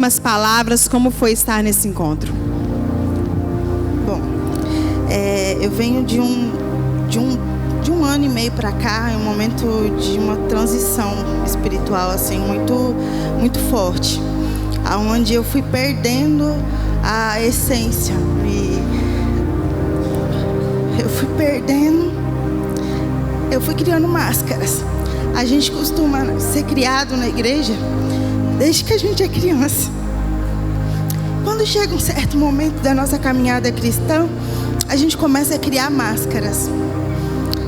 Umas palavras, como foi estar nesse encontro? Bom, eu venho de um ano e meio para cá, é um momento de uma transição espiritual assim muito forte, aonde eu fui perdendo a essência e eu fui criando máscaras. A gente costuma ser criado na igreja desde que a gente é criança. Quando chega um certo momento da nossa caminhada cristã, a gente começa a criar máscaras.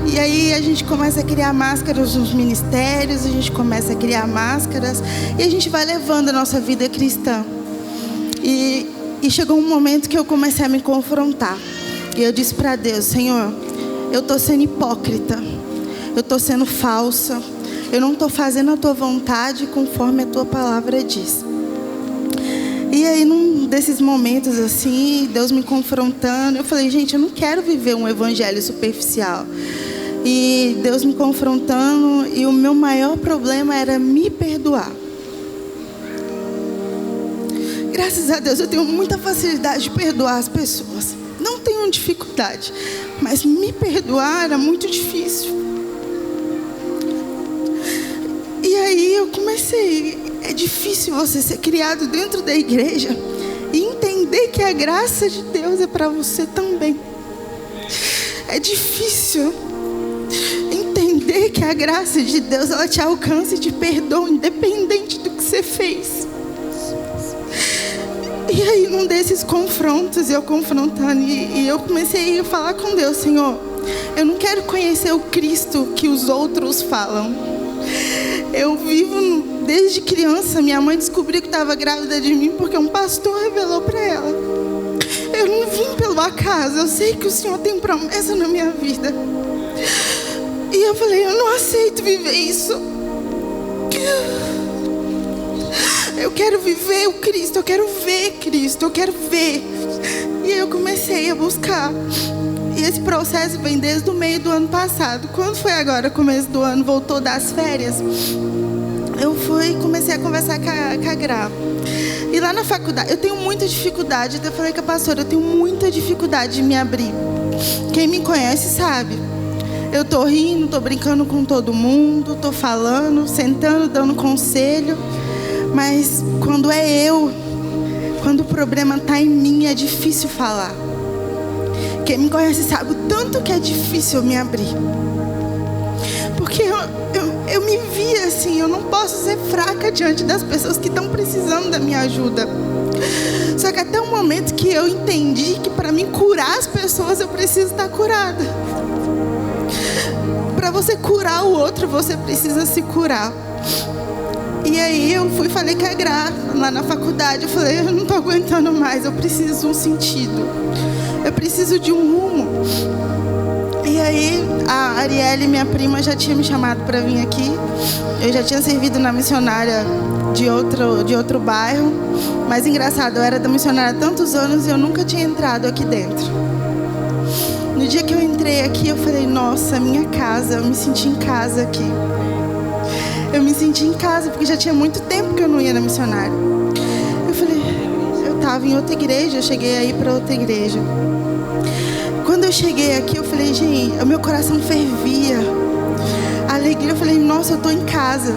E aí a gente começa a criar máscaras nos ministérios, a gente começa a criar máscaras e a gente vai levando a nossa vida cristã. E chegou um momento que eu comecei a me confrontar. E eu disse para Deus: Senhor, eu estou sendo hipócrita, eu estou sendo falsa, eu não estou fazendo a tua vontade conforme a tua palavra diz. E aí, num desses momentos assim, Deus me confrontando, eu falei: gente, eu não quero viver um evangelho superficial. E Deus me confrontando, e o meu maior problema era me perdoar. Graças a Deus eu tenho muita facilidade de perdoar as pessoas. Não tenho dificuldade, mas me perdoar era muito difícil. E aí eu comecei. É difícil você ser criado dentro da igreja e entender que a graça de Deus é para você também. É difícil entender que a graça de Deus, ela te alcança e te perdoa, independente do que você fez. E aí, num desses confrontos, eu confrontando, e eu comecei a falar com Deus: Senhor, eu não quero conhecer o Cristo que os outros falam. Eu vivo, desde criança, minha mãe descobriu que estava grávida de mim porque um pastor revelou para ela. Eu não vim pelo acaso, eu sei que o Senhor tem promessa na minha vida. E eu falei: eu não aceito viver isso. Eu quero viver o Cristo, eu quero ver Cristo, eu quero ver. E aí eu comecei a buscar. E esse processo vem desde o meio do ano passado. Quando foi agora, começo do ano, voltou das férias, eu comecei a conversar com a Gra. E lá na faculdade, eu tenho muita dificuldade. Eu falei com a pastora: eu tenho muita dificuldade de me abrir. Quem me conhece sabe. Eu tô rindo, tô brincando com todo mundo, tô falando, sentando, dando conselho. Mas quando quando o problema tá em mim, é difícil falar. Quem me conhece sabe o tanto que é difícil eu me abrir. Porque eu me vi assim, eu não posso ser fraca diante das pessoas que estão precisando da minha ajuda. Só que até o momento que eu entendi que para mim curar as pessoas, eu preciso estar curada. Para você curar o outro, você precisa se curar. E aí eu falei com a Gra lá na faculdade. Eu falei: eu não estou aguentando mais, eu preciso de um sentido, eu preciso de um rumo. E aí a Arielle, minha prima, já tinha me chamado para vir aqui. Eu já tinha servido na missionária de outro bairro. Mas engraçado, eu era da missionária há tantos anos e eu nunca tinha entrado aqui dentro. No dia que eu entrei aqui, eu falei: nossa, minha casa, eu me senti em casa aqui. Eu me senti em casa, porque já tinha muito tempo que eu não ia na missionária. Eu falei, eu estava em outra igreja, eu cheguei aí para outra igreja. Quando eu cheguei aqui, eu falei: gente, o meu coração fervia. A alegria, eu falei: nossa, eu estou em casa.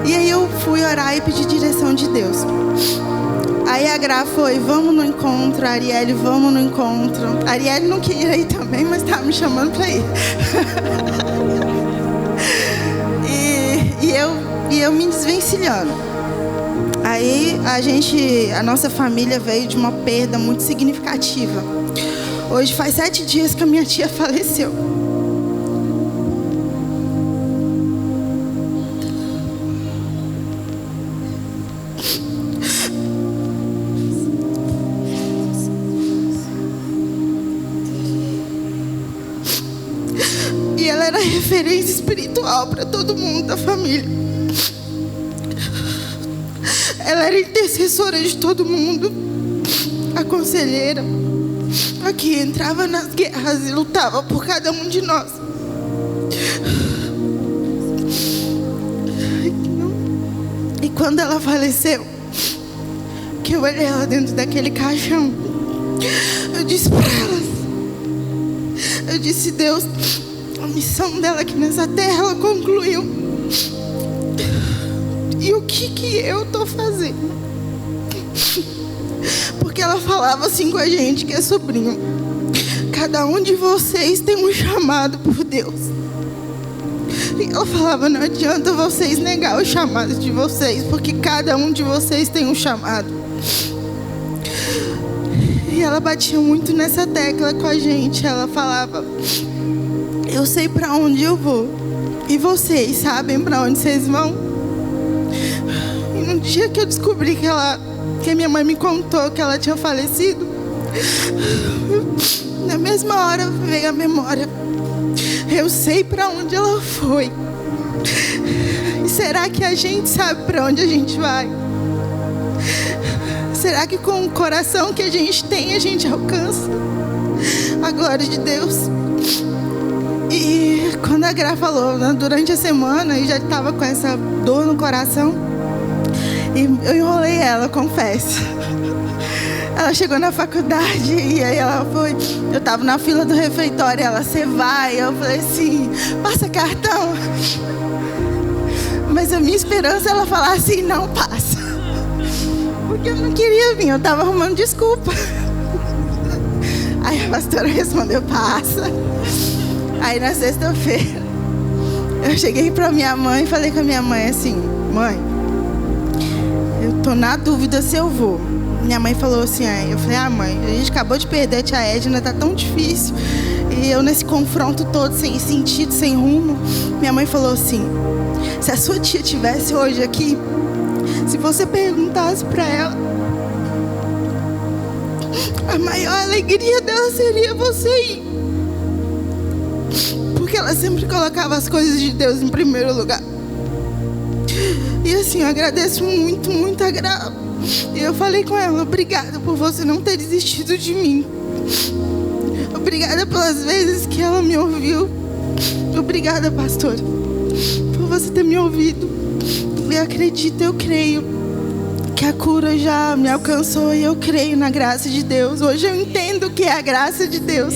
E aí eu fui orar e pedir direção de Deus. Aí a Gra foi: vamos no encontro. A Arielle: vamos no encontro. A Arielle não queria ir também, mas estava me chamando para ir. E eu me desvencilhando. Aí a nossa família veio de uma perda muito significativa. Hoje faz 7 dias que a minha tia faleceu. E ela era referência espiritual para todo mundo da família. Ela era intercessora de todo mundo, a conselheira, a que entrava nas guerras e lutava por cada um de nós. E quando ela faleceu, que eu olhei ela dentro daquele caixão, eu disse para elas, eu disse: Deus, a missão dela aqui nessa terra, ela concluiu. E o que eu tô fazendo? Porque ela falava assim com a gente, que é sobrinho: cada um de vocês tem um chamado por Deus. E ela falava: não adianta vocês negar o chamado de vocês, porque cada um de vocês tem um chamado. E ela batia muito nessa tecla com a gente. Ela falava: eu sei para onde eu vou, e vocês sabem para onde vocês vão? E no dia que eu descobri que a minha mãe me contou que ela tinha falecido, na mesma hora veio a memória: eu sei para onde ela foi. E será que a gente sabe para onde a gente vai? Será que com o coração que a gente alcança a glória de Deus? E quando a Gra falou, né, durante a semana, eu já estava com essa dor no coração, e eu enrolei ela, confesso. Ela chegou na faculdade e aí ela foi. Eu estava na fila do refeitório, ela: você vai? Eu falei assim: passa cartão. Mas a minha esperança é ela falar assim: não passa. Porque eu não queria vir, eu estava arrumando desculpa. Aí a pastora respondeu: passa. Aí na sexta-feira eu cheguei para minha mãe e falei com a minha mãe assim: mãe, eu tô na dúvida se eu vou. Minha mãe falou assim: eu falei: mãe, a gente acabou de perder a tia Edna, tá tão difícil. E eu nesse confronto todo, sem sentido, sem rumo. Minha mãe falou assim: se a sua tia estivesse hoje aqui, se você perguntasse para ela, a maior alegria dela seria você ir. Porque ela sempre colocava as coisas de Deus em primeiro lugar. E assim, eu agradeço muito, muito a Gra. E eu falei com ela: obrigada por você não ter desistido de mim. Obrigada pelas vezes que ela me ouviu. Obrigada, pastora, por você ter me ouvido. Eu acredito, eu creio que a cura já me alcançou, e eu creio na graça de Deus. Hoje eu entendo que é a graça de Deus.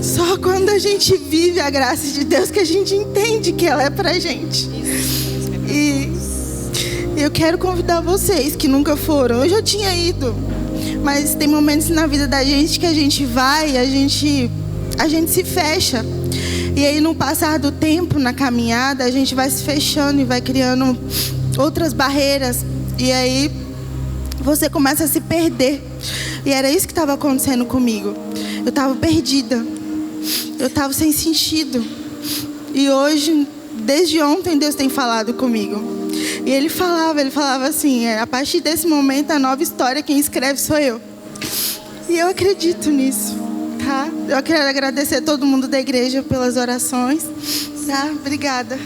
Só quando a gente vive a graça de Deus que a gente entende que ela é pra gente. E eu quero convidar vocês que nunca foram. Eu já tinha ido, mas tem momentos na vida da gente que a gente vai, a gente se fecha. E aí no passar do tempo, na caminhada, a gente vai se fechando e vai criando outras barreiras. E aí você começa a se perder. E era isso que estava acontecendo comigo. Eu estava perdida. Eu estava sem sentido. E hoje, desde ontem, Deus tem falado comigo. E Ele falava assim: a partir desse momento, a nova história, quem escreve sou eu. E eu acredito nisso, tá? Eu quero agradecer a todo mundo da igreja pelas orações, tá? Obrigada.